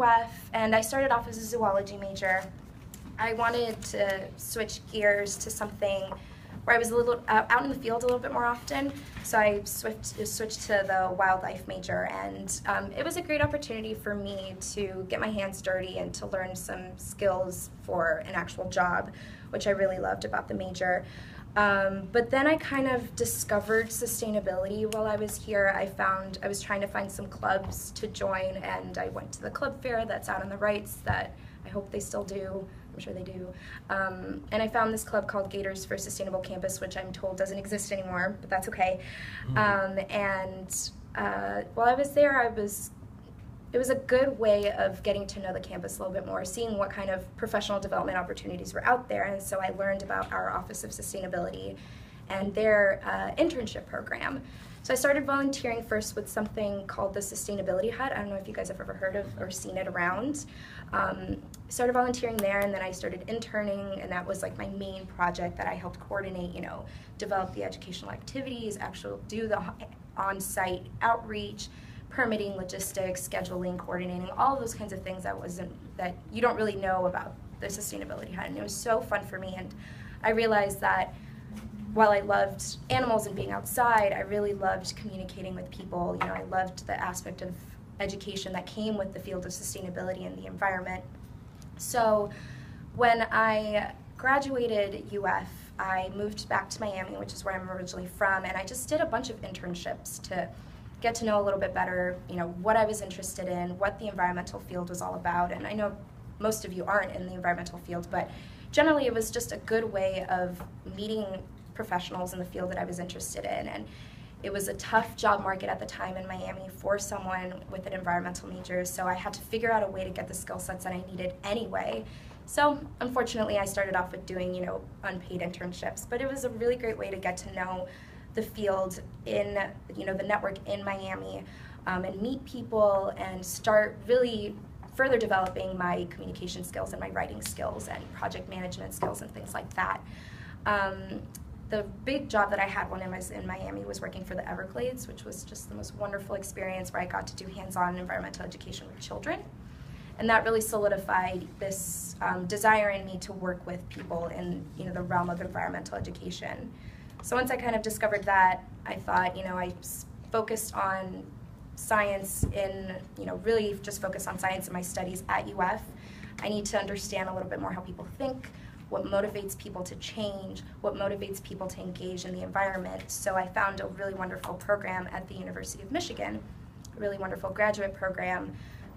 UF, and I started off as a zoology major. I wanted to switch gears to something where I was a little out in the field a little bit more often, so I switched to the wildlife major, and it was a great opportunity for me to get my hands dirty and to learn some skills for an actual job, which I really loved about the major. But then I kind of discovered sustainability while I was here. I was trying to find some clubs to join, and I went to the club fair that's out on the rights that I hope they still do. I'm sure they do. And I found this club called Gators for Sustainable Campus, which I'm told doesn't exist anymore, but that's okay. While I was there, it was a good way of getting to know the campus a little bit more, seeing what kind of professional development opportunities were out there. And so I learned about our Office of Sustainability and their internship program. So I started volunteering first with something called the Sustainability Hut. I don't know if you guys have ever heard of or seen it around. Started volunteering there, and then I started interning, and that was like my main project that I helped coordinate, develop the educational activities, actually do the on-site outreach, permitting, logistics, scheduling, coordinating, all of those kinds of things that you don't really know about the Sustainability Hut. And it was so fun for me, and I realized that while I loved animals and being outside, I really loved communicating with people. I loved the aspect of education that came with the field of sustainability and the environment. So when I graduated UF, I moved back to Miami, which is where I'm originally from, and I just did a bunch of internships to get to know a little bit better, what I was interested in, what the environmental field was all about. And I know most of you aren't in the environmental field, but generally it was just a good way of meeting professionals in the field that I was interested in. And it was a tough job market at the time in Miami for someone with an environmental major, so I had to figure out a way to get the skill sets that I needed anyway. So unfortunately I started off with doing, unpaid internships, but it was a really great way to get to know the field in, the network in Miami, and meet people and start really further developing my communication skills and my writing skills and project management skills and things like that. The big job that I had when I was in Miami was working for the Everglades, which was just the most wonderful experience where I got to do hands-on environmental education with children. And that really solidified this desire in me to work with people in the realm of environmental education. So once I kind of discovered that, I thought, I focused on science really just focused on science in my studies at UF. I need to understand a little bit more how people think, what motivates people to change, what motivates people to engage in the environment. So I found a really wonderful program at the University of Michigan, a really wonderful graduate program.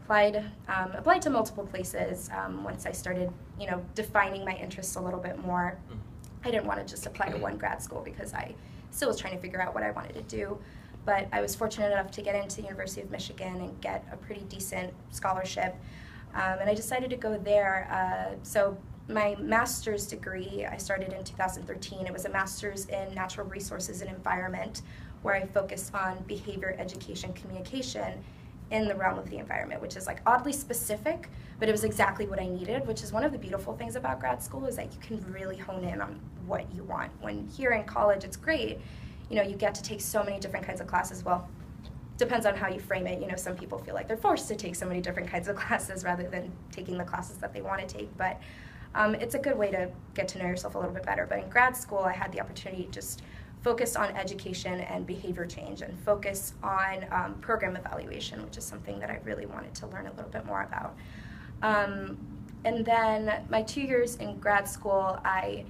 Applied to multiple places once I started, defining my interests a little bit more. I didn't want to just apply to one grad school because I still was trying to figure out what I wanted to do. But I was fortunate enough to get into the University of Michigan and get a pretty decent scholarship. And I decided to go there. So my master's degree, I started in 2013. It was a master's in natural resources and environment, where I focused on behavior, education, communication in the realm of the environment, which is like oddly specific, but it was exactly what I needed, which is one of the beautiful things about grad school is that you can really hone in on what you want. When here in college, it's great, you get to take so many different kinds of classes. Well, depends on how you frame it. Some people feel like they're forced to take so many different kinds of classes rather than taking the classes that they want to take, but it's a good way to get to know yourself a little bit better. But in grad school, I had the opportunity to just focus on education and behavior change and focus on program evaluation, which is something that I really wanted to learn a little bit more about. And then my 2 years in grad school, I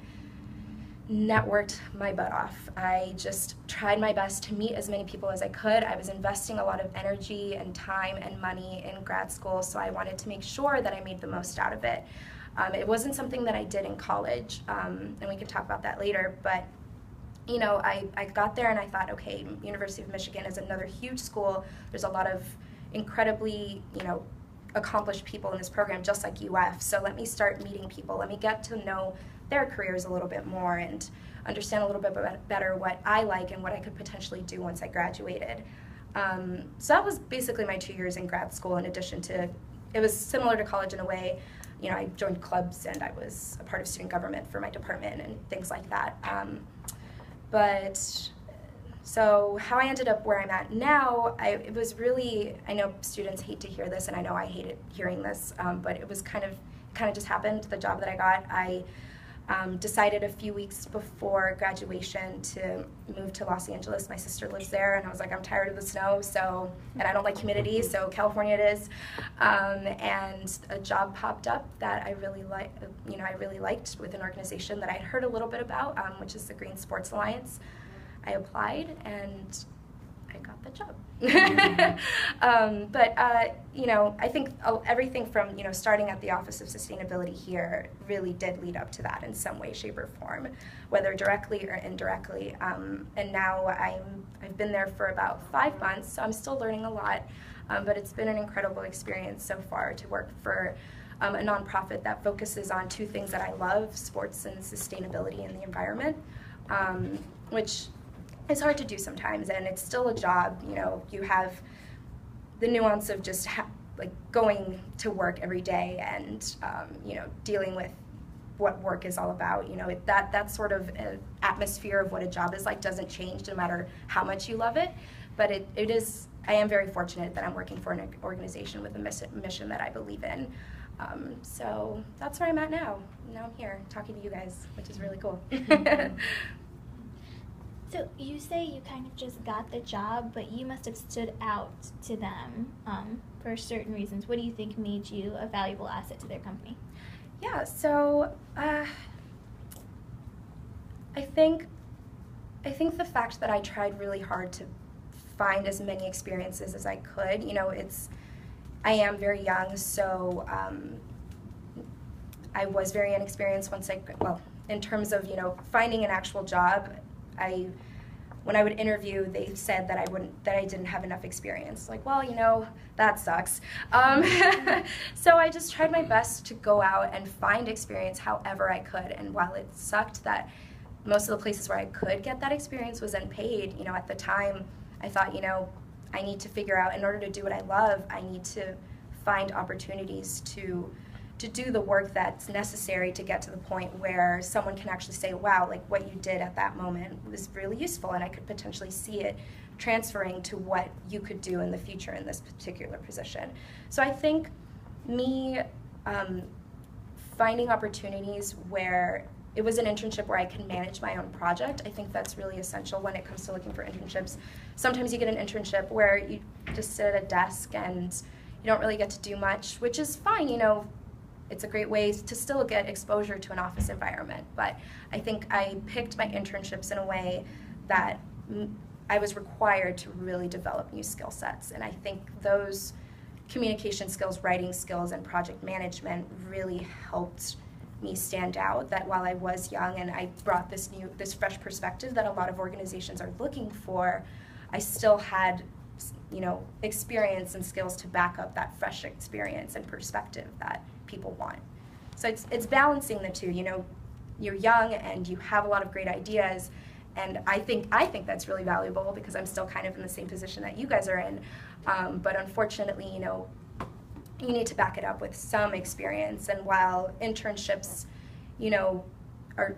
networked my butt off. I just tried my best to meet as many people as I could. I was investing a lot of energy and time and money in grad school, so I wanted to make sure that I made the most out of it. It wasn't something that I did in college, and we can talk about that later, but I got there and I thought, okay, University of Michigan is another huge school. There's a lot of incredibly, accomplished people in this program, just like UF. So let me start meeting people. Let me get to know their careers a little bit more and understand a little bit better what I like and what I could potentially do once I graduated. So that was basically my 2 years in grad school, in addition to, it was similar to college in a way. I joined clubs and I was a part of student government for my department and things like that. But So how I ended up where I'm at now, it was really, I know students hate to hear this, and I know I hated hearing this, but it was kind of just happened. The job that I got, I decided a few weeks before graduation to move to Los Angeles. My sister lives there, and I was like, I'm tired of the snow, and I don't like humidity, so California it is. And a job popped up that I really liked with an organization that I'd heard a little bit about, which is the Green Sports Alliance. I applied, and I got the job. I think everything from, starting at the Office of Sustainability here really did lead up to that in some way, shape, or form, whether directly or indirectly. And now I've been there for about 5 months, so I'm still learning a lot, but it's been an incredible experience so far to work for a nonprofit that focuses on two things that I love: sports and sustainability in the environment, which it's hard to do sometimes, and it's still a job. You have the nuance of just going to work every day and dealing with what work is all about. That sort of atmosphere of what a job is like doesn't change no matter how much you love it. But it is. I am very fortunate that I'm working for an organization with a mission that I believe in. So that's where I'm at now. Now I'm here talking to you guys, which is really cool. So you say you kind of just got the job, but you must have stood out to them for certain reasons. What do you think made you a valuable asset to their company? Yeah, so I think the fact that I tried really hard to find as many experiences as I could. I am very young, so I was very inexperienced in terms of finding an actual job. When I would interview, they said that I didn't have enough experience. That sucks. So I just tried my best to go out and find experience however I could. And while it sucked that most of the places where I could get that experience was unpaid, at the time I thought, I need to figure out, in order to do what I love, I need to find opportunities to do the work that's necessary to get to the point where someone can actually say, wow, what you did at that moment was really useful, and I could potentially see it transferring to what you could do in the future in this particular position. So I think me finding opportunities where it was an internship where I can manage my own project, I think that's really essential when it comes to looking for internships. Sometimes you get an internship where you just sit at a desk and you don't really get to do much, which is fine, It's a great way to still get exposure to an office environment, but I think I picked my internships in a way that I was required to really develop new skill sets, and I think those communication skills, writing skills, and project management really helped me stand out, that while I was young and I brought this fresh perspective that a lot of organizations are looking for, I still had experience and skills to back up that fresh experience and perspective that people want. So it's balancing the two. You're young and you have a lot of great ideas, and I think that's really valuable because I'm still kind of in the same position that you guys are in. But unfortunately, you need to back it up with some experience. And while internships, are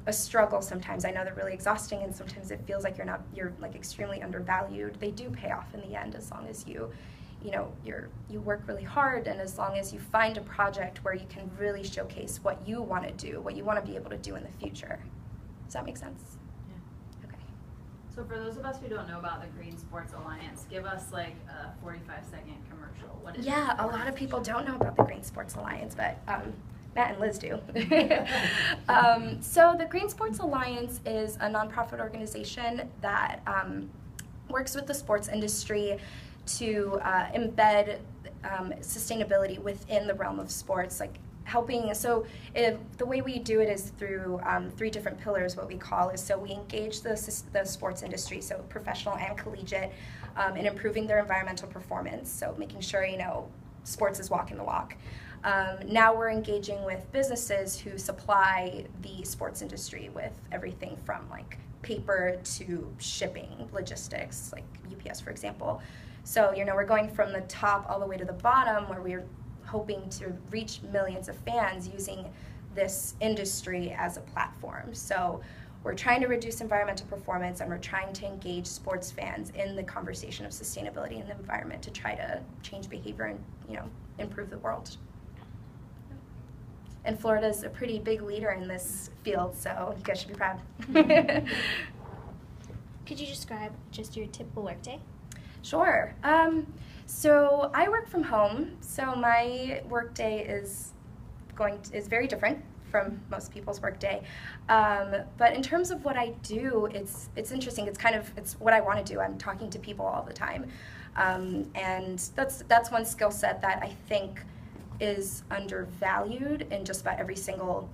a struggle sometimes, I know they're really exhausting, and sometimes it feels like you're extremely undervalued. They do pay off in the end as long as you work really hard, and as long as you find a project where you can really showcase what you want to do, what you want to be able to do in the future. Does that make sense? Yeah. Okay. So for those of us who don't know about the Green Sports Alliance, give us a 45-second commercial. What is Yeah, a lot of people don't know about the Green Sports Alliance, but Matt and Liz do. So the Green Sports Alliance is a nonprofit organization that works with the sports industry to embed sustainability within the realm of sports, helping. So the way we do it is through 3 different pillars. What we call is, so we engage the sports industry, so professional and collegiate, in improving their environmental performance. So making sure sports is walking the walk. Now we're engaging with businesses who supply the sports industry with everything from paper to shipping, logistics, like UPS, for example. So, we're going from the top all the way to the bottom, where we're hoping to reach millions of fans using this industry as a platform. So we're trying to reduce environmental performance, and we're trying to engage sports fans in the conversation of sustainability and the environment to try to change behavior and, improve the world. And Florida's a pretty big leader in this field, so you guys should be proud. Could you describe just your typical workday? Sure. So I work from home, so my workday is very different from most people's workday. But in terms of what I do, it's interesting. It's what I want to do. I'm talking to people all the time, and that's one skill set that I think is undervalued in just about every single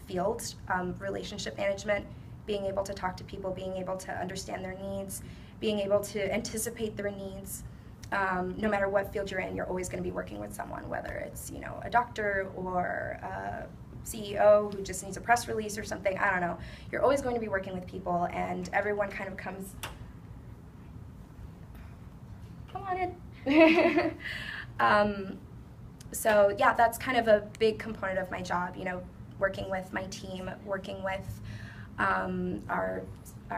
field. Relationship management, being able to talk to people, being able to understand their needs, being able to anticipate their needs. No matter what field you're in, you're always going to be working with someone, whether it's a doctor or a CEO who just needs a press release or something. I don't know. You're always going to be working with people, and everyone kind of comes. Come on in. So yeah, that's kind of a big component of my job. Working with my team, working with our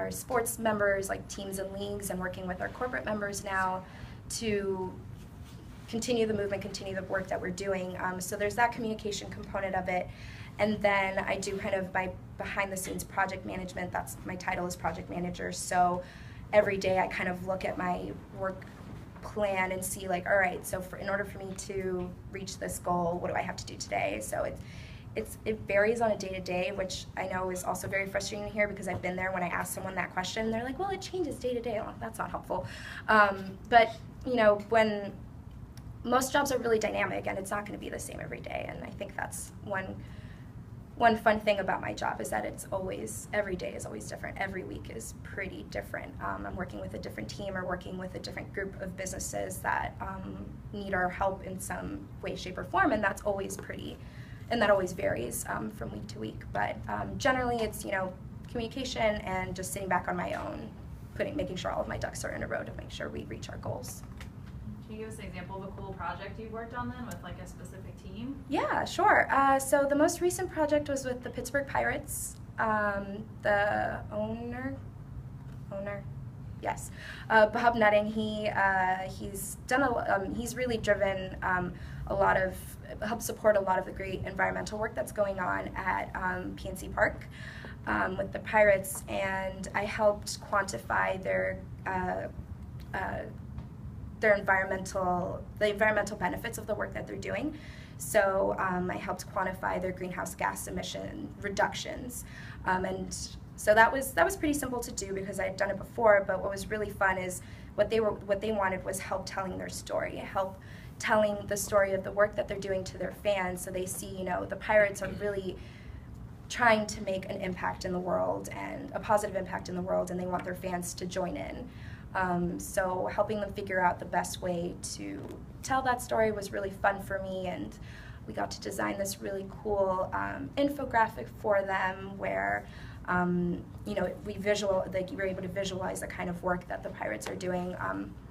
sports members, like teams and leagues, and working with our corporate members now to continue the movement, continue the work that we're doing. So there's that communication component of it. And then I do kind of my behind-the-scenes project management. My title is project manager. So every day I kind of look at my work plan and see, like, all right, so in order for me to reach this goal, what do I have to do today? So it varies on a day-to-day, which I know is also very frustrating to hear, because I've been there when I ask someone that question. They're like, well, it changes day-to-day. Well, that's not helpful. But when most jobs are really dynamic, and it's not going to be the same every day, and I think that's one fun thing about my job, is that every day is always different. Every week is pretty different. I'm working with a different team, or working with a different group of businesses that need our help in some way, shape, or form, and that's always and that always varies from week to week. But generally it's, communication and just sitting back on my own, making sure all of my ducks are in a row to make sure we reach our goals. Can you give us an example of a cool project you've worked on then with like a specific team? Yeah, sure. So the most recent project was with the Pittsburgh Pirates. The owner, yes, Bob Nutting. He's done he's really driven helped support a lot of the great environmental work that's going on at PNC Park with the Pirates, and I helped quantify the environmental benefits of the work that they're doing. So I helped quantify their greenhouse gas emission reductions, and so that was pretty simple to do because I had done it before. But what was really fun is what they wanted was help telling their story, help telling the story of the work that they're doing to their fans, so they see, the Pirates are really trying to make an impact in the world, and a positive impact in the world, and they want their fans to join in. So helping them figure out the best way to tell that story was really fun for me, and we got to design this really cool infographic for them where you were able to visualize the kind of work that the Pirates are doing.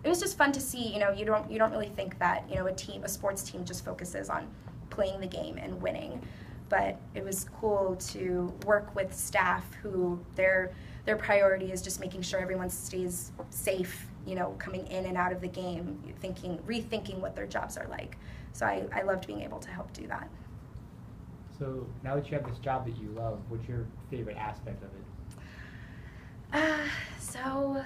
It was just fun to see. You don't really think that a sports team just focuses on playing the game and winning, but it was cool to work with staff who their priority is just making sure everyone stays safe, coming in and out of the game, rethinking what their jobs are like. So I loved being able to help do that. So now that you have this job that you love, what's your favorite aspect of it? So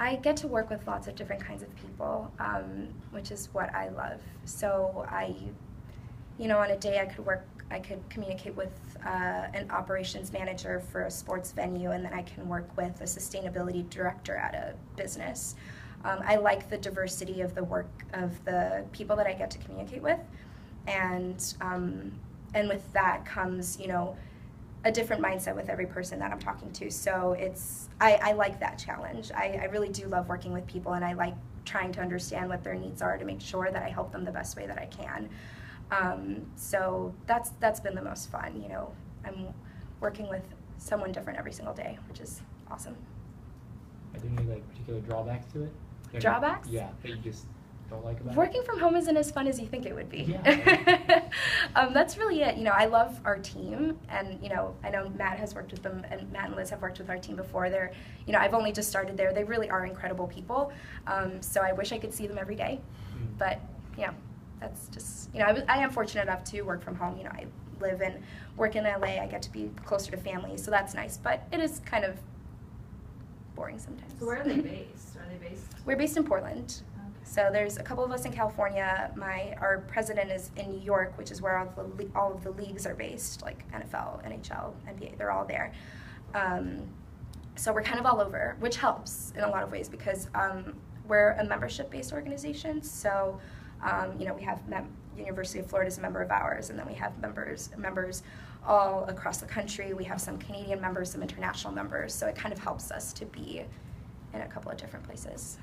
I get to work with lots of different kinds of people, which is what I love. So on a day I could communicate with an operations manager for a sports venue, and then I can work with a sustainability director at a business. I like the diversity of the work of the people that I get to communicate with, and with that comes a different mindset with every person that I'm talking to. So I like that challenge. I really do love working with people, and I like trying to understand what their needs are to make sure that I help them the best way that I can. So that's been the most fun. I'm working with someone different every single day, which is awesome. Are there any particular drawbacks to it? Drawbacks? Yeah, that you just don't like about it? Working from home isn't as fun as you think it would be. Yeah. That's really it. You know, I love our team, and you know, I know Matt has worked with them, and Matt and Liz have worked with our team before. They're, you know, I've only just started there. They really are incredible people. So I wish I could see them every day, but yeah, that's just, you know, I am fortunate enough to work from home. You know, I live and work in LA. I get to be closer to family, so that's nice. But it is kind of boring sometimes. So where are they based? Are they based? We're based in Portland. Okay. So there's a couple of us in California. Our president is in New York, which is where all of the leagues are based, like NFL, NHL, NBA. They're all there. So we're kind of all over, which helps in a lot of ways because we're a membership-based organization. So you know, we have University of Florida is a member of ours, and then we have members all across the country. We have some Canadian members, some international members. So it kind of helps us to be in a couple of different places.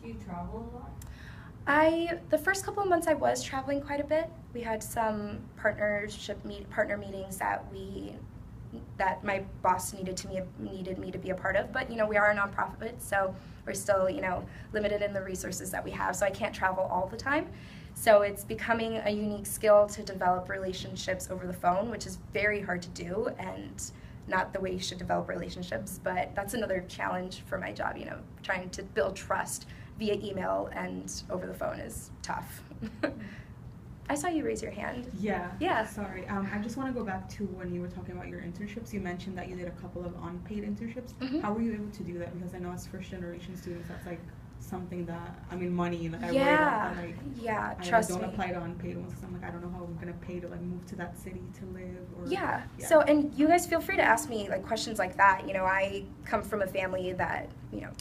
Do you travel a lot? The first couple of months I was traveling quite a bit. We had some partner meetings that my boss needed me to be a part of. But you know, we are a nonprofit, so we're still, you know, limited in the resources that we have. So I can't travel all the time. So it's becoming a unique skill to develop relationships over the phone, which is very hard to do and not the way you should develop relationships. But that's another challenge for my job. You know, trying to build trust via email and over the phone is tough. I saw you raise your hand. Yeah. Yeah. Sorry. I just want to go back to when you were talking about your internships. You mentioned that you did a couple of unpaid internships. Mhm. How were you able to do that? Because I know as first generation students, that's like something that, I mean, money, like I worry about that, like, yeah, I trust don't me. apply to unpaid ones because I'm like, I don't know how I'm going to pay to like move to that city to live. Or Yeah. So, and you guys feel free to ask me like questions like that. You know, I come from a family that, you know,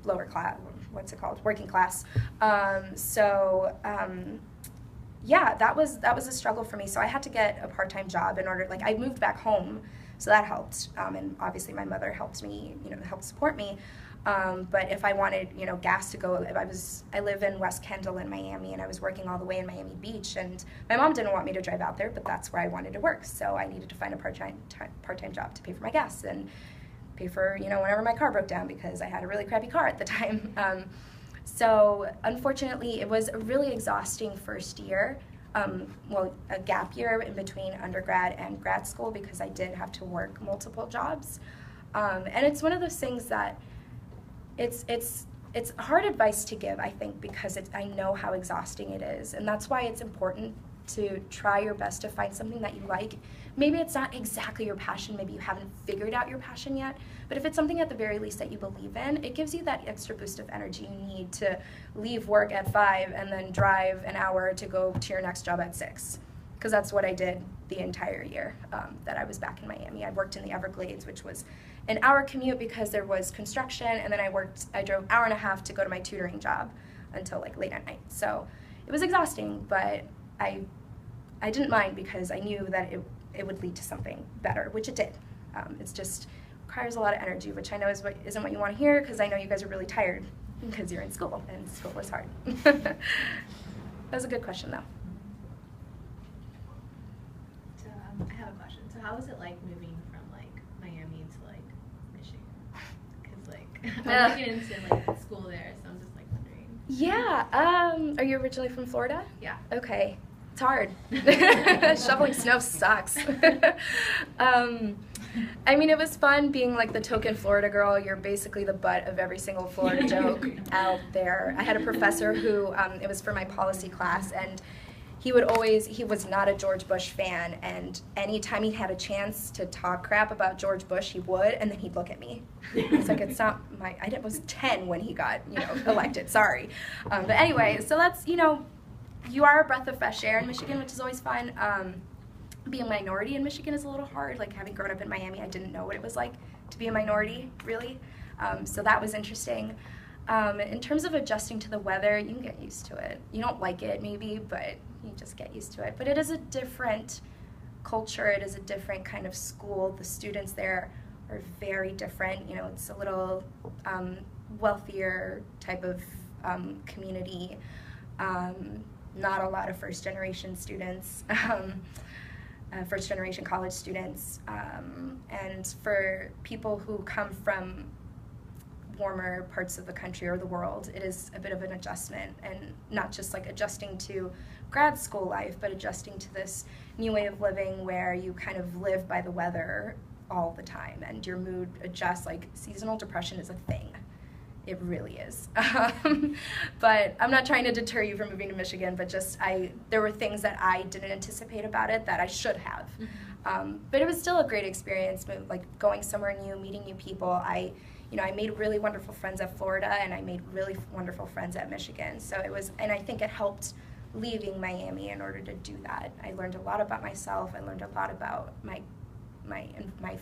lower class, what's it called? Working class. Yeah, that was a struggle for me. So I had to get a part-time job in order, like I moved back home, so that helped. And obviously my mother helped me, you know, helped support me. But if I wanted, you know, gas to go, I live in West Kendall in Miami, and I was working all the way in Miami Beach, and my mom didn't want me to drive out there, but that's where I wanted to work. So I needed to find a part-time job to pay for my gas and pay for, you know, whenever my car broke down because I had a really crappy car at the time. So unfortunately, it was a really exhausting first year, a gap year in between undergrad and grad school because I did have to work multiple jobs. And it's one of those things that it's hard advice to give, I think, because I know how exhausting it is. And that's why it's important to try your best to find something that you like. Maybe it's not exactly your passion, maybe you haven't figured out your passion yet, but if it's something at the very least that you believe in, it gives you that extra boost of energy you need to leave work at 5 and then drive an hour to go to your next job at 6. Because that's what I did the entire year that I was back in Miami. I worked in the Everglades, which was an hour commute because there was construction, and then I drove an hour and a half to go to my tutoring job until like late at night. So it was exhausting, but I didn't mind because I knew that it would lead to something better, which it did. It's just requires a lot of energy, which I know isn't what you want to hear because I know you guys are really tired because you're in school and school is hard. That was a good question though. So I have a question. So how was it like moving from like Miami to like Michigan? Because like I'm looking into like school there, so I'm just like wondering. Yeah. Are you originally from Florida? Yeah. Okay. It's hard. Shoveling snow sucks. I mean, it was fun being like the token Florida girl. You're basically the butt of every single Florida joke out there. I had a professor who, it was for my policy class, and he was not a George Bush fan, and anytime he had a chance to talk crap about George Bush, he would, and then he'd look at me. It's like, it's not I was 10 when he got, you know, elected, sorry. But anyway, so that's, you know, you are a breath of fresh air in Michigan, which is always fun. Being a minority in Michigan is a little hard. Like having grown up in Miami, I didn't know what it was like to be a minority, really. So that was interesting. In terms of adjusting to the weather, you can get used to it. You don't like it maybe, but you just get used to it. But it is a different culture. It is a different kind of school. The students there are very different. You know, it's a little wealthier type of community. Not a lot of first-generation students, first-generation college students, and for people who come from warmer parts of the country or the world, it is a bit of an adjustment, and not just like adjusting to grad school life, but adjusting to this new way of living where you kind of live by the weather all the time and your mood adjusts. Like, seasonal depression is a thing. It really is. But I'm not trying to deter you from moving to Michigan, but just there were things that I didn't anticipate about it that I should have. But it was still a great experience, like going somewhere new, meeting new people. I made really wonderful friends at Florida, and I made really wonderful friends at Michigan. So and I think it helped leaving Miami in order to do that. I learned a lot about myself. I learned a lot about my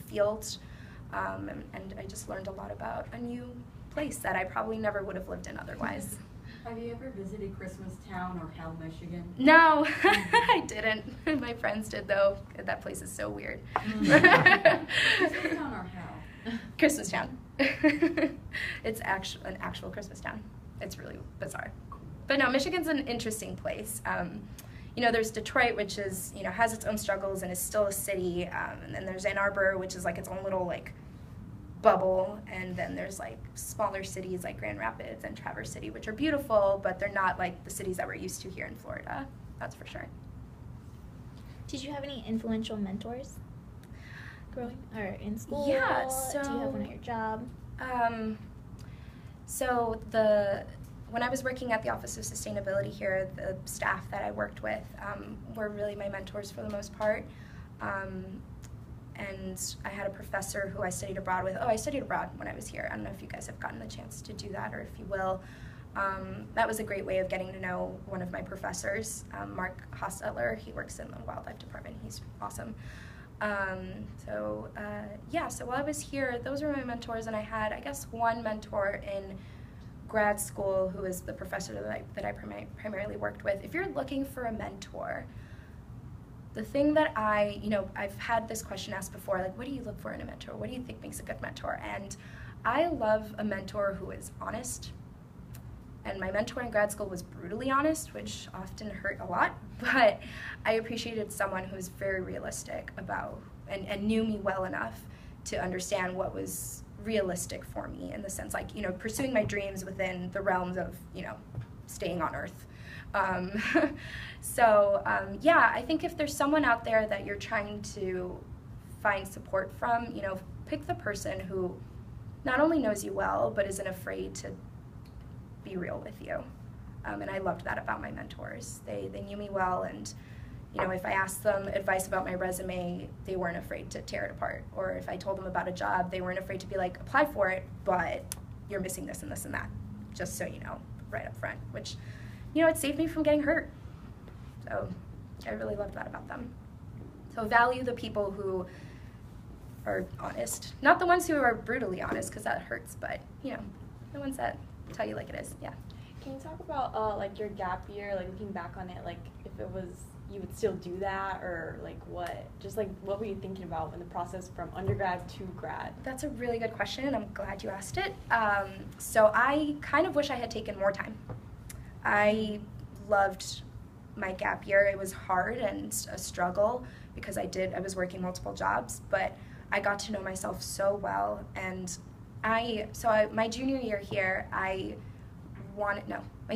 field, and I just learned a lot about a new place that I probably never would have lived in otherwise. Have you ever visited Christmastown or Hell, Michigan? No, I didn't. My friends did, though. That place is so weird. Christmastown or Hell? Christmastown. It's an actual Christmas town. It's really bizarre. But no, Michigan's an interesting place. There's Detroit, which is, has its own struggles and is still a city. And then there's Ann Arbor, which is like its own little like bubble. And then there's like smaller cities like Grand Rapids and Traverse City, which are beautiful, but they're not like the cities that we're used to here in Florida. That's for sure. Did you have any influential mentors growing or in school? Yeah. Do you have one at your job? When I was working at the Office of Sustainability here, the staff that I worked with were really my mentors for the most part. And I had a professor who I studied abroad with. I studied abroad when I was here. I don't know if you guys have gotten the chance to do that, or if you will. That was a great way of getting to know one of my professors, Mark Hostetler. He works in the Wildlife Department. He's awesome. So while I was here, those were my mentors, and I had, I guess, one mentor in grad school who is the professor that I primarily worked with. If you're looking for a mentor, the thing that I've had this question asked before, like, what do you look for in a mentor? What do you think makes a good mentor? And I love a mentor who is honest. And my mentor in grad school was brutally honest, which often hurt a lot, but I appreciated someone who was very realistic about and knew me well enough to understand what was realistic for me, in the sense, like, pursuing my dreams within the realms of, staying on Earth. I think if there's someone out there that you're trying to find support from, pick the person who not only knows you well, but isn't afraid to be real with you. And I loved that about my mentors. They knew me well, and if I asked them advice about my resume, they weren't afraid to tear it apart. Or if I told them about a job, they weren't afraid to be like, apply for it, but you're missing this and this and that, just so you know, right up front, which, it saved me from getting hurt. So I really loved that about them. So value the people who are honest. Not the ones who are brutally honest, because that hurts, but, the ones that tell you like it is, yeah. Can you talk about, like, your gap year, like, looking back on it, like, if it was, you would still do that, or, like, what were you thinking about in the process from undergrad to grad? That's a really good question, and I'm glad you asked it. So I kind of wish I had taken more time. I loved my gap year. It was hard and a struggle because I was working multiple jobs, but I got to know myself so well. And my junior year here, my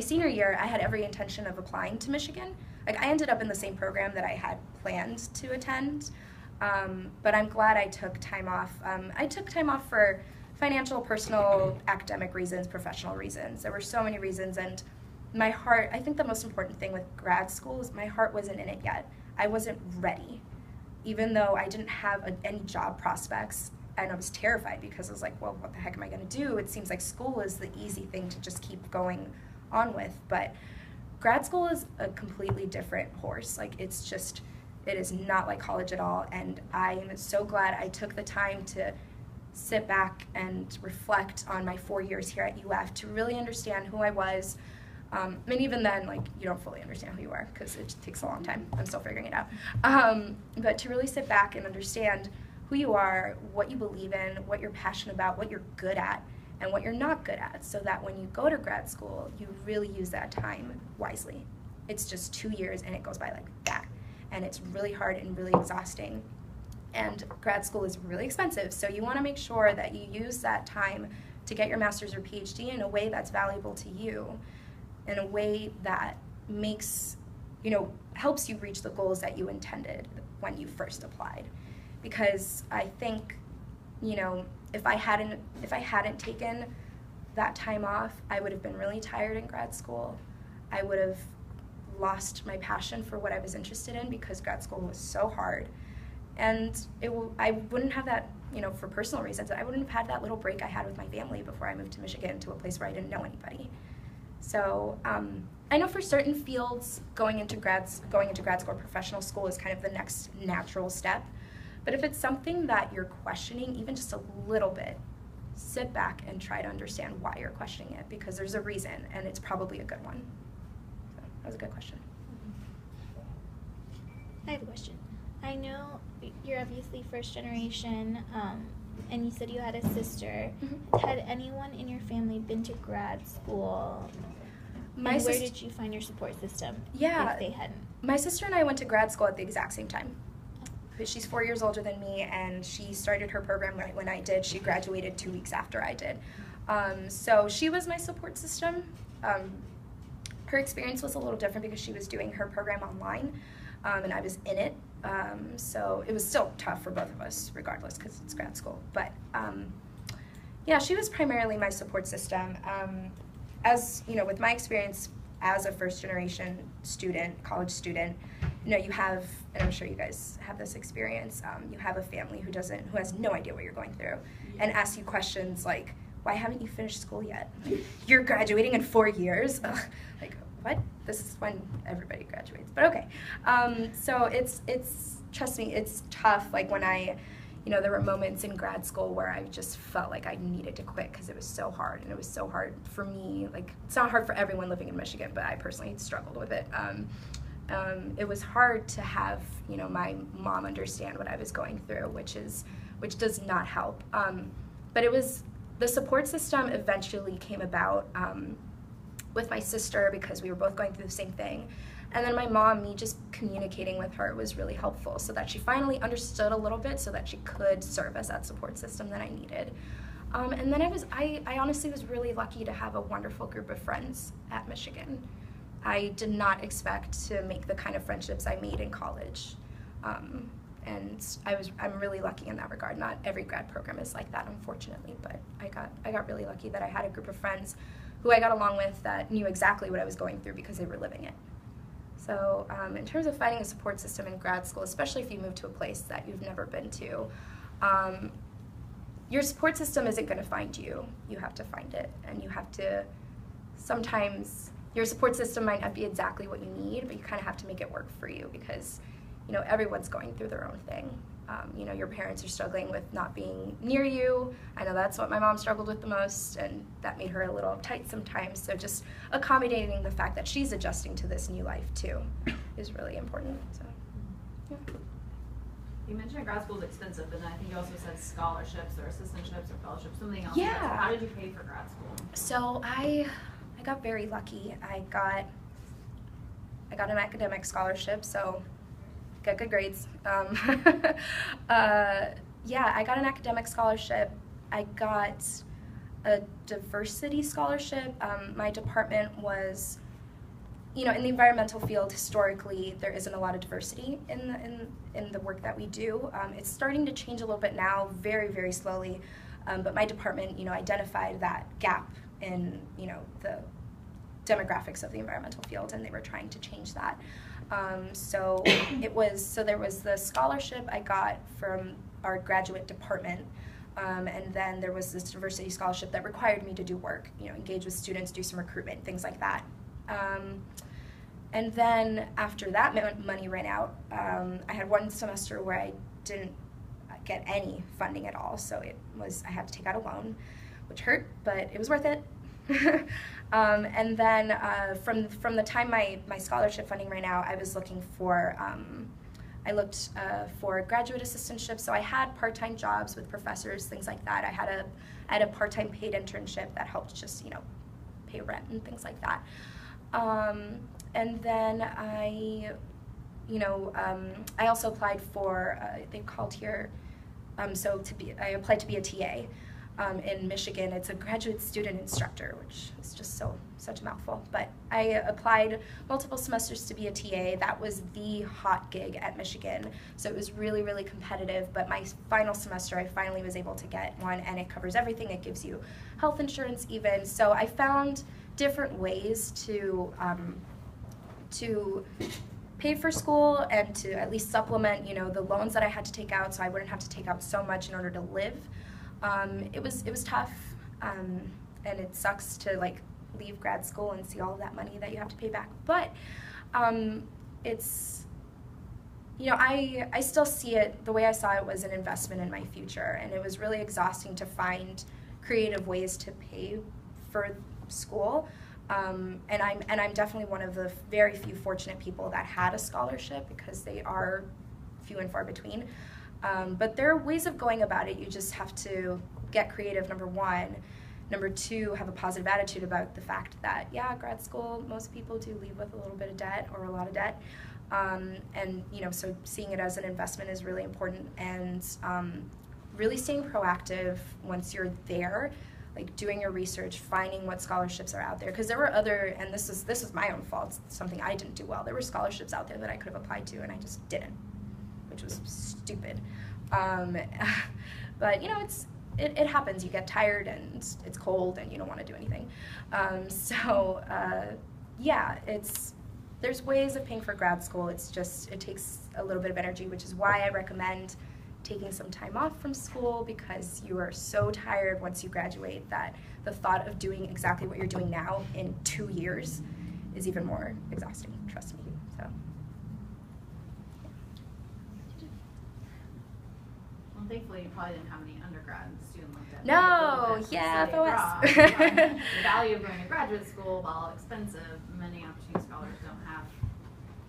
senior year, I had every intention of applying to Michigan. Like, I ended up in the same program that I had planned to attend, but I'm glad I took time off. I took time off for financial, personal, academic reasons, professional reasons. There were so many reasons, and my heart, I think the most important thing with grad school is my heart wasn't in it yet. I wasn't ready. Even though I didn't have any job prospects, and I was terrified because I was like, well, what the heck am I going to do? It seems like school is the easy thing to just keep going on with, but grad school is a completely different horse. Like, it is not like college at all, and I'm so glad I took the time to sit back and reflect on my 4 years here at UF to really understand who I was. Even then, like, you don't fully understand who you are because it takes a long time. I'm still figuring it out. But to really sit back and understand who you are, what you believe in, what you're passionate about, what you're good at, and what you're not good at, so that when you go to grad school, you really use that time wisely. It's just 2 years, and it goes by like that. And it's really hard and really exhausting. And grad school is really expensive, so you want to make sure that you use that time to get your master's or PhD in a way that's valuable to you, in a way that makes, helps you reach the goals that you intended when you first applied. Because I think, if I hadn't taken that time off, I would have been really tired in grad school. I would have lost my passion for what I was interested in because grad school was so hard. And I wouldn't have that, for personal reasons, I wouldn't have had that little break I had with my family before I moved to Michigan, to a place where I didn't know anybody. So I know for certain fields, going into grad school or professional school is kind of the next natural step. But if it's something that you're questioning, even just a little bit, sit back and try to understand why you're questioning it, because there's a reason, and it's probably a good one. So that was a good question. I have a question. I know you're obviously first generation, and you said you had a sister. Mm-hmm. Had anyone in your family been to grad school? Where did you find your support system? Yeah, if they hadn't. My sister and I went to grad school at the exact same time. She's 4 years older than me, and she started her program right when I did. She graduated 2 weeks after I did. So she was my support system. Her experience was a little different because she was doing her program online, and I was in it. So it was still tough for both of us, regardless, because it's grad school. But yeah, she was primarily my support system. As with my experience as a first-generation student, college student, you have, and I'm sure you guys have this experience, you have a family who has no idea what you're going through, and asks you questions like, why haven't you finished school yet? You're graduating in 4 years? Ugh. Like, what? This is when everybody graduates, but okay. So it's, trust me, it's tough. Like when there were moments in grad school where I just felt like I needed to quit because it was so hard, and it was so hard for me. Like, it's not hard for everyone living in Michigan, but I personally struggled with it. It was hard to have, my mom understand what I was going through, which does not help. But the support system eventually came about with my sister because we were both going through the same thing. And then my mom, me just communicating with her was really helpful, so that she finally understood a little bit so that she could serve as that support system that I needed. And then I honestly was really lucky to have a wonderful group of friends at Michigan. I did not expect to make the kind of friendships I made in college. And I'm really lucky in that regard. Not every grad program is like that, unfortunately, but I got really lucky that I had a group of friends who I got along with that knew exactly what I was going through because they were living it. So in terms of finding a support system in grad school, especially if you move to a place that you've never been to, your support system isn't going to find you. You have to find it, and you have to, sometimes your support system might not be exactly what you need, but you kind of have to make it work for you because, everyone's going through their own thing. Your parents are struggling with not being near you. I know that's what my mom struggled with the most, and that made her a little uptight sometimes. So just accommodating the fact that she's adjusting to this new life too is really important. So, yeah. You mentioned grad school is expensive, and I think you also said scholarships or assistantships or fellowships, something else. Yeah. So how did you pay for grad school? So I got very lucky. I got an academic scholarship, so got good grades. Yeah, I got an academic scholarship. I got a diversity scholarship. My department was, in the environmental field, historically, there isn't a lot of diversity in the work that we do. It's starting to change a little bit now, very, very slowly. But my department, identified that gap in, the demographics of the environmental field, and they were trying to change that. So there was the scholarship I got from our graduate department, and then there was this diversity scholarship that required me to do work, engage with students, do some recruitment, things like that. And then after that money ran out, I had one semester where I didn't get any funding at all, so I had to take out a loan, which hurt, but it was worth it. And then from the time my scholarship funding ran out, I was looking for for graduate assistantships. So I had part-time jobs with professors, things like that. I had a part-time paid internship that helped just pay rent and things like that. And then I also applied for they called here. I applied to be a TA. in Michigan. It's a graduate student instructor, which is just such a mouthful. But I applied multiple semesters to be a TA. That was the hot gig at Michigan. So it was really, really competitive. But my final semester, I finally was able to get one, and it covers everything. It gives you health insurance even. So I found different ways to pay for school and to at least supplement, the loans that I had to take out, so I wouldn't have to take out so much in order to live. It was tough, and it sucks to leave grad school and see all of that money that you have to pay back. But it's, I still see it, the way I saw it was an investment in my future, and it was really exhausting to find creative ways to pay for school. And I'm definitely one of the very few fortunate people that had a scholarship, because they are few and far between. But there are ways of going about it. You just have to get creative, number one. Number two, have a positive attitude about the fact that, grad school, most people do leave with a little bit of debt or a lot of debt. And, so seeing it as an investment is really important. And really staying proactive once you're there, doing your research, finding what scholarships are out there. Because there were and this is my own fault, it's something I didn't do well. There were scholarships out there that I could have applied to, and I just didn't, which was stupid. But it happens. You get tired and it's cold and you don't want to do anything. There's ways of paying for grad school. It's just, it takes a little bit of energy, which is why I recommend taking some time off from school, because you are so tired once you graduate that the thought of doing exactly what you're doing now in 2 years is even more exhausting, trust me. So. Well, thankfully you probably didn't have any undergrad student loan debt. No, MFOS. The value of going to graduate school, while expensive, many opportunity scholars don't have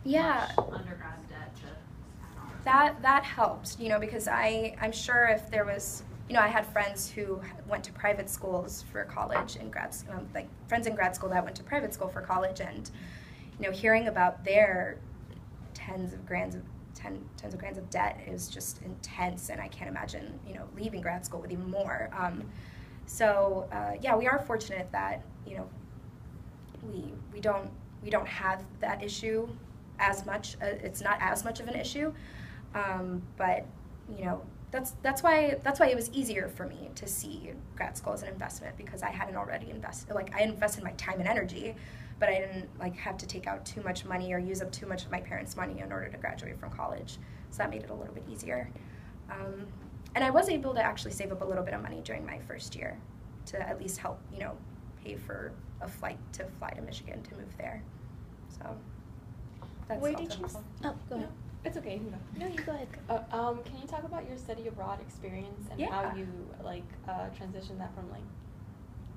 much undergrad debt to add on. That helped, because I'm sure if there was, I had friends who went to private schools for college and friends in grad school that went to private school for college, and hearing about their tens of grands of debt is just intense, and I can't imagine leaving grad school with even more. We are fortunate that we don't have that issue as much. It's not as much of an issue, but that's why it was easier for me to see grad school as an investment, because I hadn't already invested. I invested my time and energy, but I didn't have to take out too much money or use up too much of my parents' money in order to graduate from college. So that made it a little bit easier. And I was able to actually save up a little bit of money during my first year to at least help, pay for a flight to fly to Michigan to move there. So that's Where also did you? helpful. Oh, go ahead. It's okay. No, you go ahead. Can you talk about your study abroad experience and Yeah. how you transition that from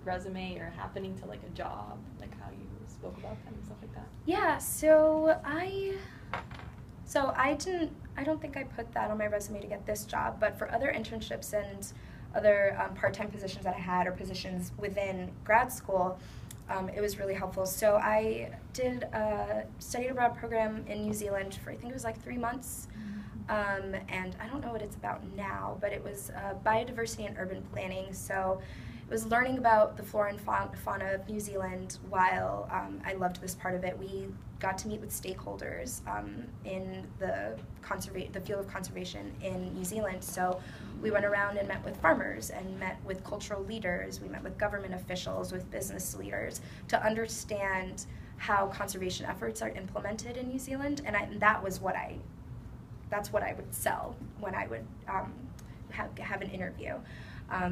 resume or happening to a job, how you spoke about that and stuff like that? Yeah, so I don't think I put that on my resume to get this job, but for other internships and other part-time positions that I had, or positions within grad school, it was really helpful. So I did a study abroad program in New Zealand for, I think it was 3 months, and I don't know what it's about now, but it was biodiversity and urban planning. So it was learning about the flora and fauna of New Zealand. While I loved this part of it, we got to meet with stakeholders in the field of conservation in New Zealand. So we went around and met with farmers and met with cultural leaders. We met with government officials, with business leaders, to understand how conservation efforts are implemented in New Zealand. And that's what I would sell when I would have an interview.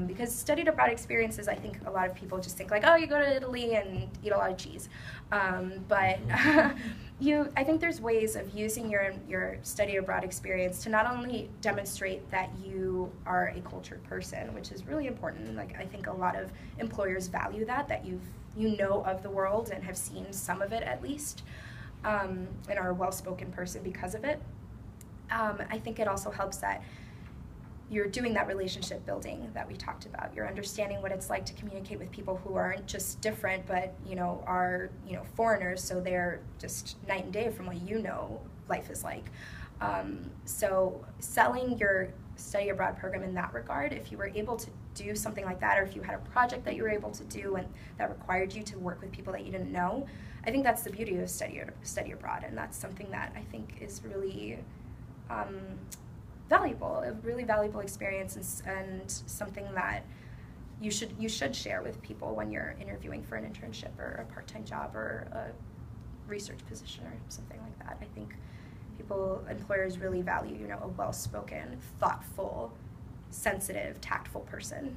Because studied abroad experiences, I think a lot of people just think you go to Italy and eat a lot of cheese. But I think there's ways of using your study abroad experience to not only demonstrate that you are a cultured person, which is really important. I think a lot of employers value that you know of the world and have seen some of it at least, and are a well-spoken person because of it. I think it also helps that you're doing that relationship building that we talked about. You're understanding what it's like to communicate with people who aren't just different, but are foreigners, so they're just night and day from what life is like. So selling your study abroad program in that regard. If you were able to do something like that, or if you had a project that you were able to do and that required you to work with people that you didn't know, I think that's the beauty of study abroad, and that's something that I think is really valuable, a really valuable experience, and something that you should share with people when you're interviewing for an internship or a part-time job or a research position or something like that. I think employers really value, a well-spoken, thoughtful, sensitive, tactful person.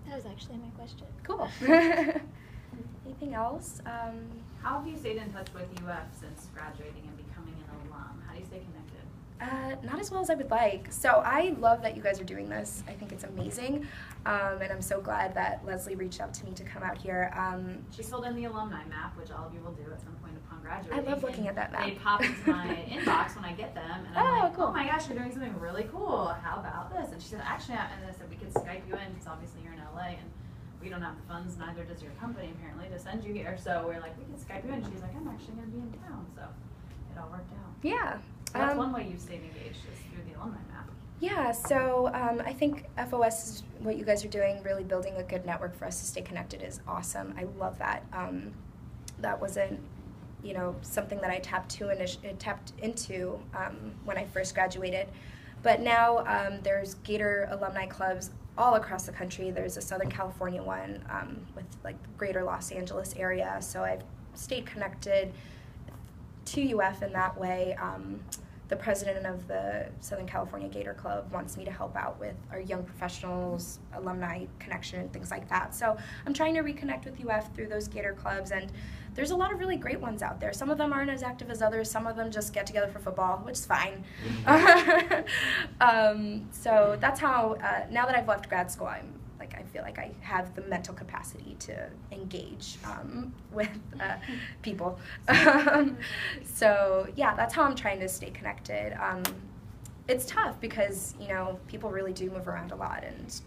That was actually my question. Cool. Anything else? How have you stayed in touch with UF since graduating and becoming an alum? How do you stay connected? Not as well as I would like. So I love that you guys are doing this. I think it's amazing. And I'm so glad that Leslie reached out to me to come out here. She filled in the alumni map, which all of you will do at some point upon graduating. I love looking at that map. They pop into my inbox when I get them, and I'm like, cool. Oh my gosh, you're doing something really cool. How about this? And she said, actually, and I said, we could Skype you in, because obviously you're in LA, and we don't have the funds, neither does your company, apparently, to send you here. So we're like, we can Skype you in. She's like, I'm actually going to be in town. So it all worked out. Yeah. So that's one way you've stayed engaged, is through the alumni map. Yeah, so I think FOS is what you guys are doing, really building a good network for us to stay connected is awesome. I love that. That wasn't, something that I tapped into when I first graduated. But now there's Gator alumni clubs all across the country. There's a Southern California one with like the greater Los Angeles area. So I've stayed connected to UF in that way. The president of the Southern California Gator Club wants me to help out with our young professionals, alumni connection, and things like that. So I'm trying to reconnect with UF through those Gator clubs, and there's a lot of really great ones out there. Some of them aren't as active as others. Some of them just get together for football, which is fine. So that's how, now that I've left grad school, I feel like I have the mental capacity to engage with people. So yeah, that's how I'm trying to stay connected. It's tough because, people really do move around a lot, and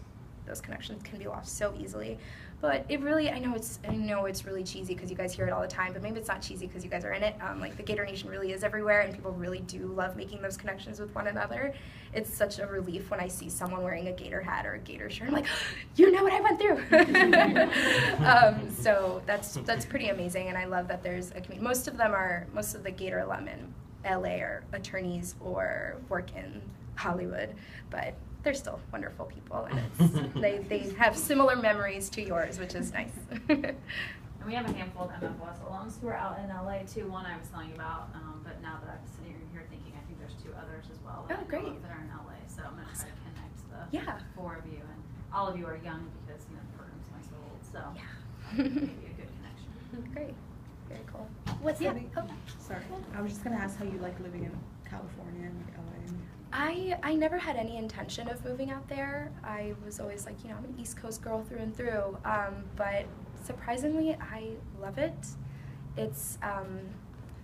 those connections can be lost so easily. But it really, I know it's really cheesy because you guys hear it all the time, but maybe it's not cheesy because you guys are in it. Like the Gator Nation really is everywhere, and people really do love making those connections with one another. It's such a relief when I see someone wearing a Gator hat or a Gator shirt. I'm like, you know what I went through. So that's pretty amazing, and I love that there's a community. Most of the Gator alum in LA are attorneys or work in Hollywood, but they're still wonderful people, and they have similar memories to yours, which is nice. And we have a handful of MFOS alums who are out in LA too. One I was telling you about, but now that I'm sitting here thinking, I think there's 2 others as well that, great. that are in LA. So I'm going to try to connect the 4 of you, and all of you are young because the program's not so old. So maybe a good connection. Great, very cool. What's Sorry, I was just gonna ask how you like living in California and LA. I never had any intention of moving out there. I was always like, I'm an East Coast girl through and through. But surprisingly, I love it. It's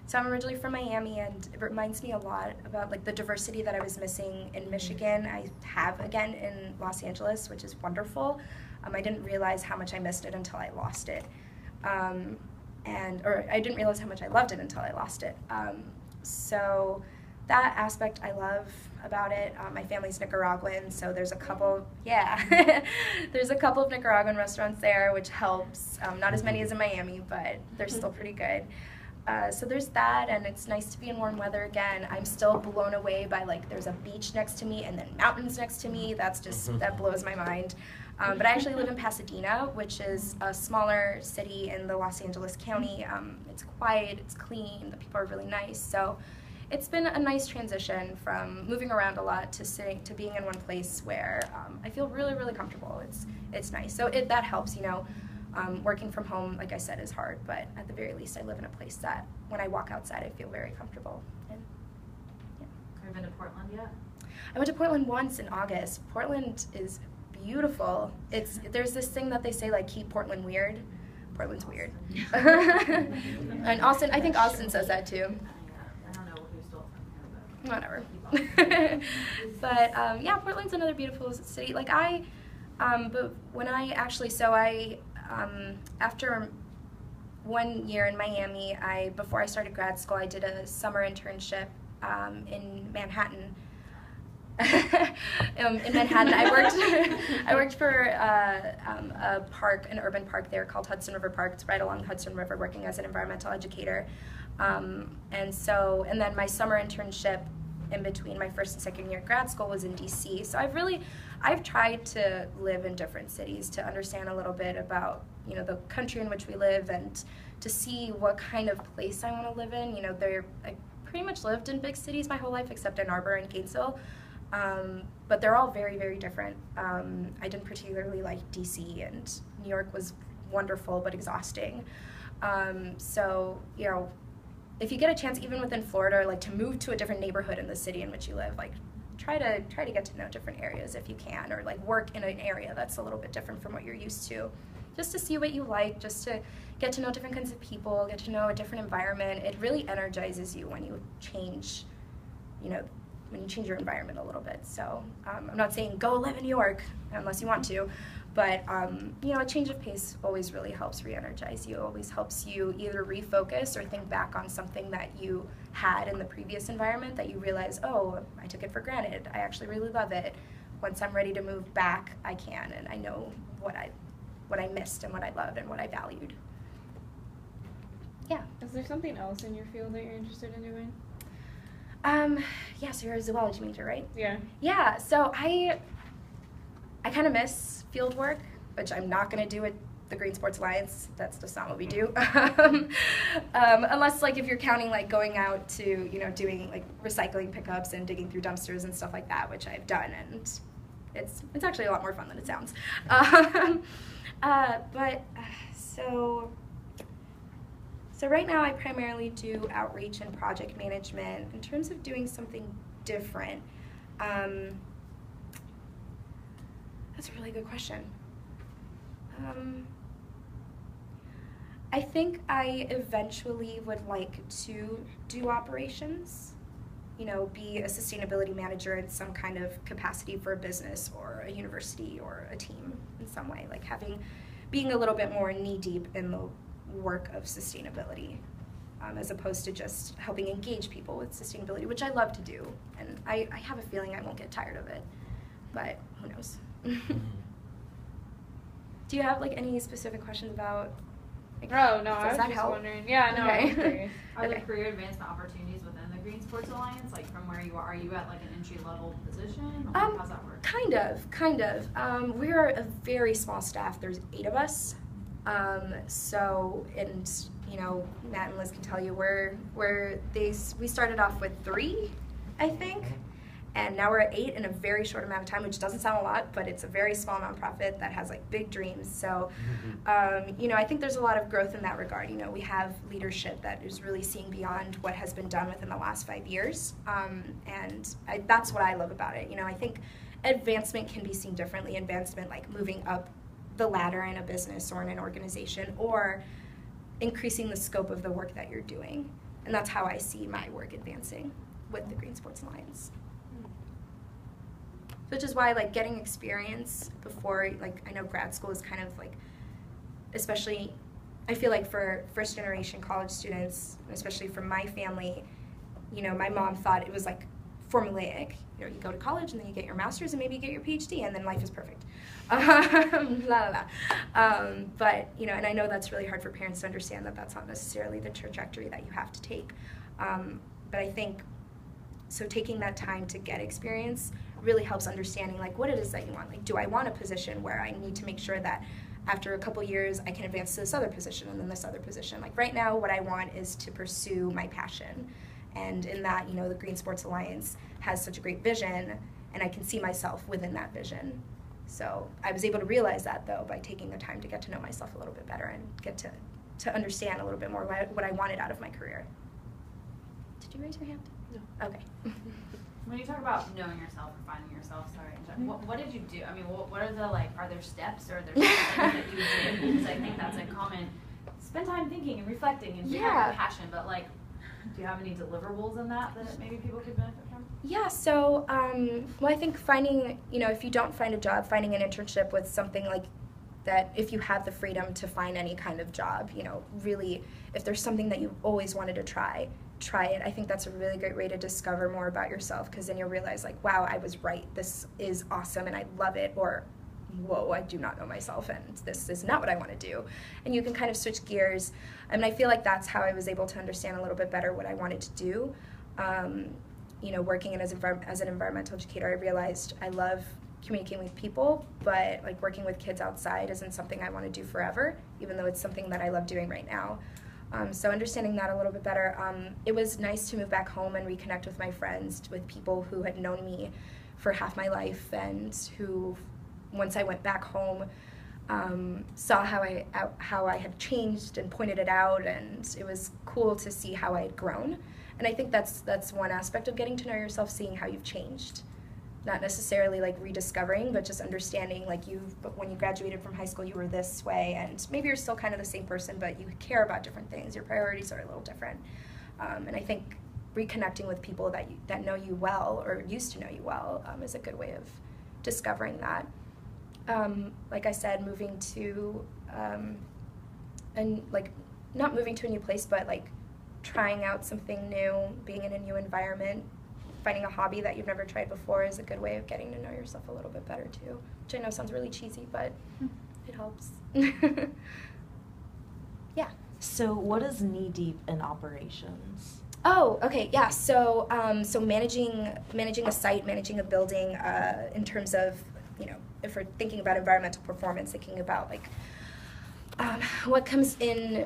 so I'm originally from Miami, and it reminds me a lot about like the diversity that I was missing in Michigan. I have again in Los Angeles, which is wonderful. I didn't realize how much I missed it until I lost it, or I didn't realize how much I loved it until I lost it. So that aspect I love about it. My family's Nicaraguan, so there's a couple, there's a couple of Nicaraguan restaurants there, which helps. Not as many as in Miami, but they're still pretty good. So there's that, and it's nice to be in warm weather again. I'm still blown away by there's a beach next to me and then mountains next to me. That's just, that blows my mind. But I actually live in Pasadena, which is a smaller city in the Los Angeles County. It's quiet, it's clean, the people are really nice. So it's been a nice transition from moving around a lot to being in one place where I feel really, really comfortable. It's nice. So that helps, working from home, like I said, is hard, but at the very least I live in a place that when I walk outside I feel very comfortable. And, Have you been to Portland yet? I went to Portland once in August. Portland is beautiful. There's this thing that they say, keep Portland weird. Portland's weird. And Austin, I think Austin says that too. Whatever. But Portland's another beautiful city. But when after 1 year in Miami, before I started grad school, I did a summer internship in Manhattan. In Manhattan, I worked for a park, an urban park there called Hudson River Park. It's right along the Hudson River, working as an environmental educator. And then my summer internship in between my first and second year at grad school was in DC. So I've tried to live in different cities to understand a little bit about, you know, the country in which we live and to see what kind of place I want to live in. You know, I pretty much lived in big cities my whole life except Ann Arbor and Gainesville. But they're all very, very different. I didn't particularly like DC, and New York was wonderful but exhausting. So, you know, if you get a chance, even within Florida, like to move to a different neighborhood in the city in which you live, like try to get to know different areas if you can, or like work in an area that's a little bit different from what you're used to, just to see what you like, just to get to know different kinds of people, get to know a different environment. It really energizes you when you change, you know, when you change your environment a little bit. So I'm not saying go live in New York unless you want to, but you know, a change of pace always really helps re-energize you, always helps you either refocus or think back on something that you had in the previous environment that you realize, oh, I took it for granted, I actually really love it. Once I'm ready to move back, I can, and I know what I missed and what I loved and what I valued. Yeah. Is there something else in your field that you're interested in doing? Yeah, so you're a zoology major, right? Yeah. Yeah, so I kind of miss field work, which I'm not going to do at the Green Sports Alliance. That's just not what we do. Unless, like, if you're counting, like, going out to, you know, doing, like, recycling pickups and digging through dumpsters and stuff like that, which I've done, and it's actually a lot more fun than it sounds. So right now I primarily do outreach and project management. In terms of doing something different, that's a really good question. I think I eventually would like to do operations, you know, be a sustainability manager in some kind of capacity for a business or a university or a team in some way, like being a little bit more knee-deep in the work of sustainability, as opposed to just helping engage people with sustainability, which I love to do, and I have a feeling I won't get tired of it, but who knows. Do you have, like, any specific questions about, like, oh, no, I was just help? wondering. Yeah, no, Okay. I'm curious. Are there career advancement opportunities within the Green Sports Alliance? Like from where you are you at like an entry-level position? Or how's that work? Kind of. We're a very small staff. There's 8 of us. So, and, you know, Matt and Liz can tell you we started off with 3, I think, and now we're at 8 in a very short amount of time, which doesn't sound a lot, but it's a very small nonprofit that has, like, big dreams. So, you know, I think there's a lot of growth in that regard. You know, we have leadership that is really seeing beyond what has been done within the last 5 years, and that's what I love about it. You know, I think advancement can be seen differently. Advancement, like moving up the ladder in a business or in an organization, or increasing the scope of the work that you're doing. And that's how I see my work advancing with the Green Sports Alliance. Which is why, like, getting experience before, like, I know grad school is kind of like, especially, I feel like for first generation college students, especially from my family, you know, my mom thought it was like formulaic. You know, you go to college and then you get your master's and maybe you get your PhD and then life is perfect. But, you know, and I know that's really hard for parents to understand that that's not necessarily the trajectory that you have to take. But I think, so taking that time to get experience really helps understanding, like, what it is that you want. Like, do I want a position where I need to make sure that after a couple years I can advance to this other position and then this other position? Like, right now what I want is to pursue my passion. And in that, you know, the Green Sports Alliance has such a great vision, and I can see myself within that vision. So I was able to realize that, though, by taking the time to get to know myself a little bit better and get to understand a little bit more what I wanted out of my career. Did you raise your hand? No. Okay. When you talk about knowing yourself or finding yourself, what did you do? I mean, what are the, like, are there steps or are there things that you did? Because I think that's a common, spend time thinking and reflecting and figuring out your passion, but, like, do you have any deliverables in that maybe people could benefit from? Yeah, so, well, I think finding, you know, if you don't find a job, finding an internship with something like that, if you have the freedom to find any kind of job, you know, really, if there's something that you've always wanted to try, try it. I think that's a really great way to discover more about yourself, because then you'll realize, like, wow, I was right. This is awesome and I love it. Or, whoa, I do not know myself and this is not what I want to do. And you can kind of switch gears. And I feel like that's how I was able to understand a little bit better what I wanted to do. Working as an environmental educator, I realized I love communicating with people, but like working with kids outside isn't something I want to do forever, even though it's something that I love doing right now. So understanding that a little bit better, it was nice to move back home and reconnect with my friends, with people who had known me for half my life, and who, once I went back home, saw how I had changed and pointed it out, and it was cool to see how I had grown. And I think that's one aspect of getting to know yourself, seeing how you've changed. Not necessarily like rediscovering, but just understanding, like, when you graduated from high school, you were this way, and maybe you're still kind of the same person, but you care about different things. Your priorities are a little different. And I think reconnecting with people that know you well, or used to know you well, is a good way of discovering that. Like I said, moving to, and like, not moving to a new place, but like trying out something new, being in a new environment, finding a hobby that you've never tried before is a good way of getting to know yourself a little bit better too, which I know sounds really cheesy, but it helps. Yeah. So what is knee-deep in operations? Oh, okay, yeah. So managing a site, managing a building, in terms of, if we're thinking about environmental performance, thinking about like what comes into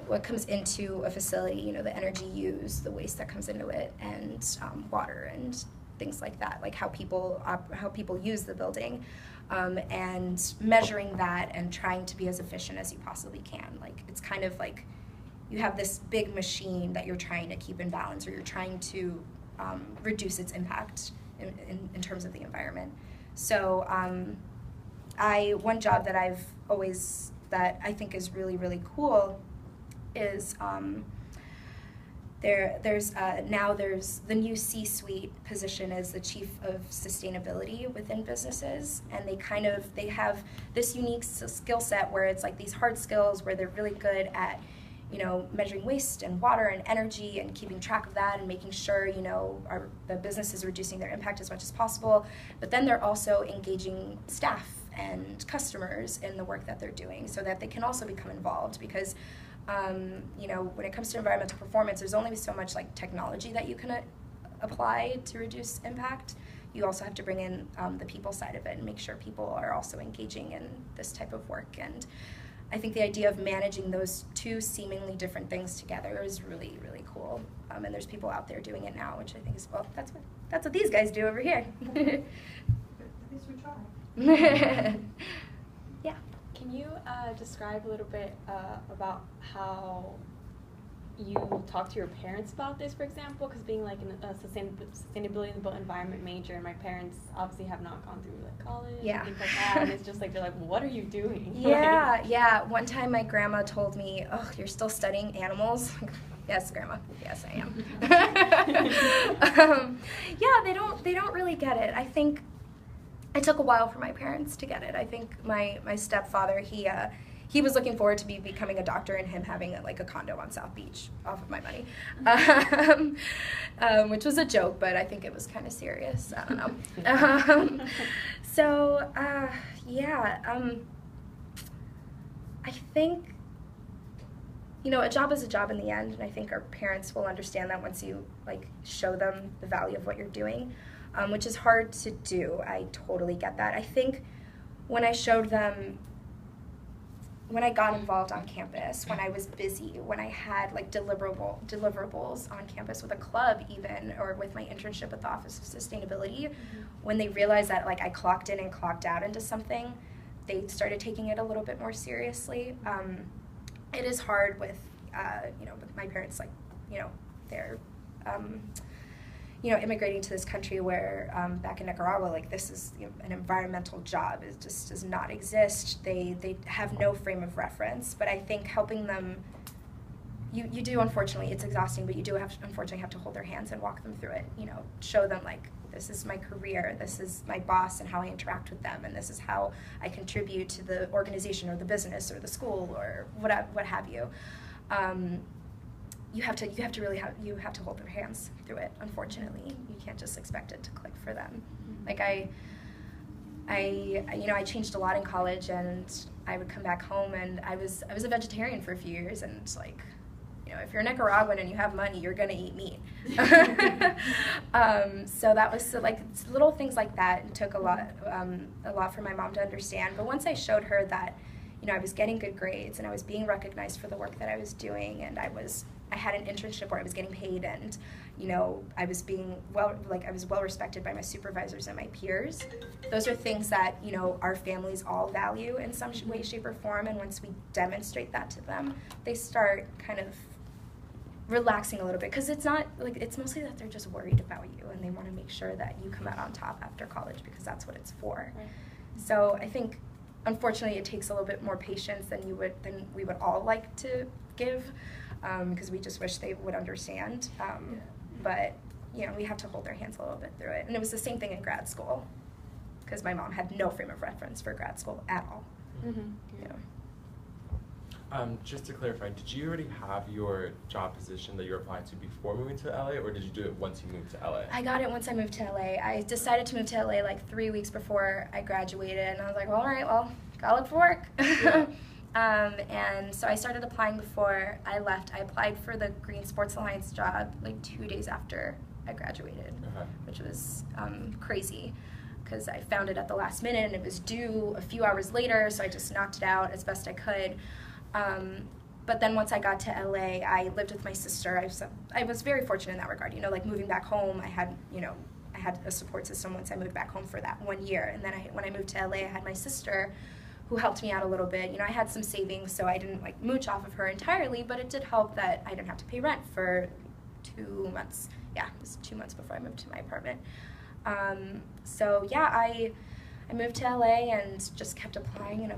a facility, the energy used, the waste that comes into it, and water and things like that, like how people use the building, and measuring that and trying to be as efficient as you possibly can. Like, it's kind of like you have this big machine that you're trying to keep in balance, or you're trying to reduce its impact in terms of the environment. So one job that I think is really, really cool is there's the new C-suite position as the chief of sustainability within businesses, and they have this unique skill set where it's like these hard skills where they're really good at measuring waste and water and energy and keeping track of that and making sure the business is reducing their impact as much as possible, but then they're also engaging staff and customers in the work that they're doing, so that they can also become involved, because when it comes to environmental performance, there's only so much like technology that you can apply to reduce impact. You also have to bring in the people side of it and make sure people are also engaging in this type of work. And I think the idea of managing those two seemingly different things together is really, really cool. And there's people out there doing it now, which I think is, well, that's what these guys do over here. At least we try. Yeah. Can you describe a little bit about how you talk to your parents about this, for example? Because being like a sustainability and built environment major, and my parents obviously have not gone through like college and things like that, and it's just like they're like, well, what are you doing? Yeah, yeah. One time my grandma told me, "Oh, you're still studying animals?" Yes, Grandma. Yes, I am. Yeah, they don't really get it. I think it took a while for my parents to get it. I think my stepfather, he was looking forward to me becoming a doctor and him having like a condo on South Beach off of my money, which was a joke, but I think it was kind of serious. I don't know. I think, a job is a job in the end, and I think our parents will understand that once you like show them the value of what you're doing. Which is hard to do. I totally get that. I think when I showed them, when I got involved on campus, when I was busy, when I had like deliverables on campus with a club even, or with my internship at the Office of Sustainability, when they realized that like I clocked in and clocked out into something, they started taking it a little bit more seriously. It is hard with, with my parents, like, they're, immigrating to this country where back in Nicaragua, like this is an environmental job. It just does not exist. They have no frame of reference. But I think helping them, you do, unfortunately, it's exhausting, but you do unfortunately have to hold their hands and walk them through it. Show them like, this is my career, this is my boss and how I interact with them, and this is how I contribute to the organization or the business or the school or what have you. you have to hold their hands through it. Unfortunately, you can't just expect it to click for them. Like I changed a lot in college, and I would come back home, and I was a vegetarian for a few years, and like, if you're Nicaraguan and you have money, you're gonna eat meat. So that was it's little things like that. It took a lot for my mom to understand. But once I showed her that, I was getting good grades and I was being recognized for the work that I was doing, and I had an internship where I was getting paid, and I was well respected by my supervisors and my peers. Those are things that our families all value in some way, shape, or form. And once we demonstrate that to them, they start kind of relaxing a little bit, because it's mostly that they're just worried about you and they want to make sure that you come out on top after college, because that's what it's for. Right. So I think, unfortunately, it takes a little bit more patience than we would all like to give, because we just wish they would understand. But we have to hold their hands a little bit through it. And it was the same thing in grad school, because my mom had no frame of reference for grad school at all. Mm-hmm. Just to clarify, did you already have your job position that you were applying to before moving to LA, or did you do it once you moved to LA? I got it once I moved to LA. I decided to move to LA like 3 weeks before I graduated, and I was like, well, all right, well, gotta look for work. Yeah. And so I started applying before I left. I applied for the Green Sports Alliance job like 2 days after I graduated, which was crazy, because I found it at the last minute and it was due a few hours later, so I just knocked it out as best I could. But then once I got to LA, I lived with my sister. I was very fortunate in that regard. Like moving back home, I had a support system once I moved back home for that 1 year. And then when I moved to LA, I had my sister who helped me out a little bit. I had some savings, so I didn't mooch off of her entirely, but it did help that I didn't have to pay rent for 2 months. Yeah, it was 2 months before I moved to my apartment. So yeah, I moved to LA and just kept applying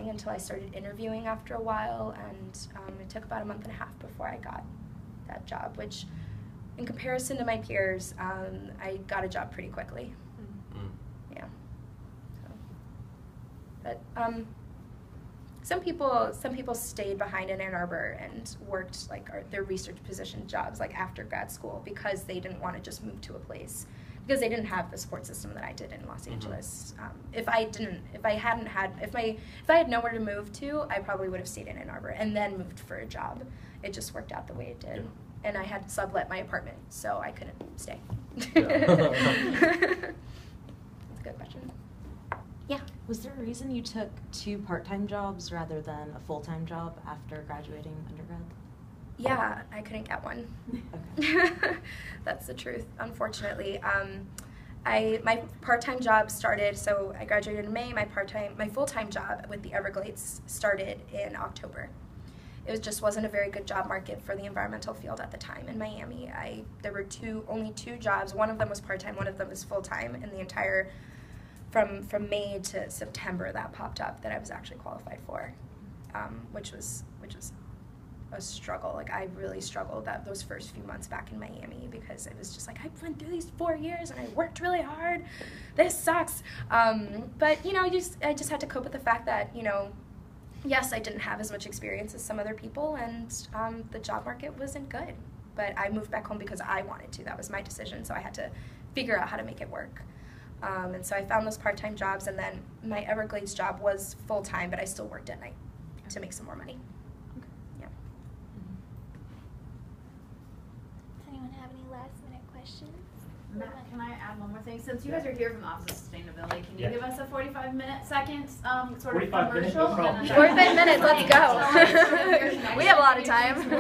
until I started interviewing after a while, and it took about a month and a half before I got that job, which in comparison to my peers, I got a job pretty quickly. Mm-hmm. Yeah. So, but some people stayed behind in Ann Arbor and worked their research position jobs after grad school, because they didn't want to just move to a place, because they didn't have the support system that I did in Los Angeles. If I had nowhere to move to, I probably would have stayed in Ann Arbor and then moved for a job. It just worked out the way it did. Yeah. And I had sublet my apartment, so I couldn't stay. Yeah. That's a good question. Yeah. Was there a reason you took 2 part-time jobs rather than a full-time job after graduating undergrad? Yeah, I couldn't get one. Okay. That's the truth, unfortunately. My part-time job started, so I graduated in May. My full-time job with the Everglades started in October. It just wasn't a very good job market for the environmental field at the time in Miami. There were only 2 jobs. One of them was part-time, one of them was full-time, and the entire from May to September that popped up that I was actually qualified for, which was a struggle. I really struggled those first few months back in Miami, because it was just I went through these 4 years and I worked really hard. This sucks. But I just had to cope with the fact that yes, I didn't have as much experience as some other people, and the job market wasn't good. But I moved back home because I wanted to. That was my decision. So I had to figure out how to make it work. And so I found those part-time jobs, and then my Everglades job was full-time, but I still worked at night to make some more money. Yeah. Does anyone have any last-minute questions? Matt, can I add one more thing? Since you guys are here from the Office of Sustainability, can you give us a 45-second sort of commercial? 45 minutes, let's go. We have a lot of time.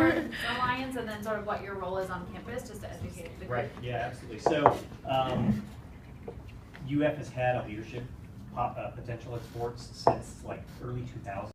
Alliance, and then sort of what your role is on campus, just to educate the group. Right, yeah, absolutely. So UF has had a leadership potential at sports since early 2000s.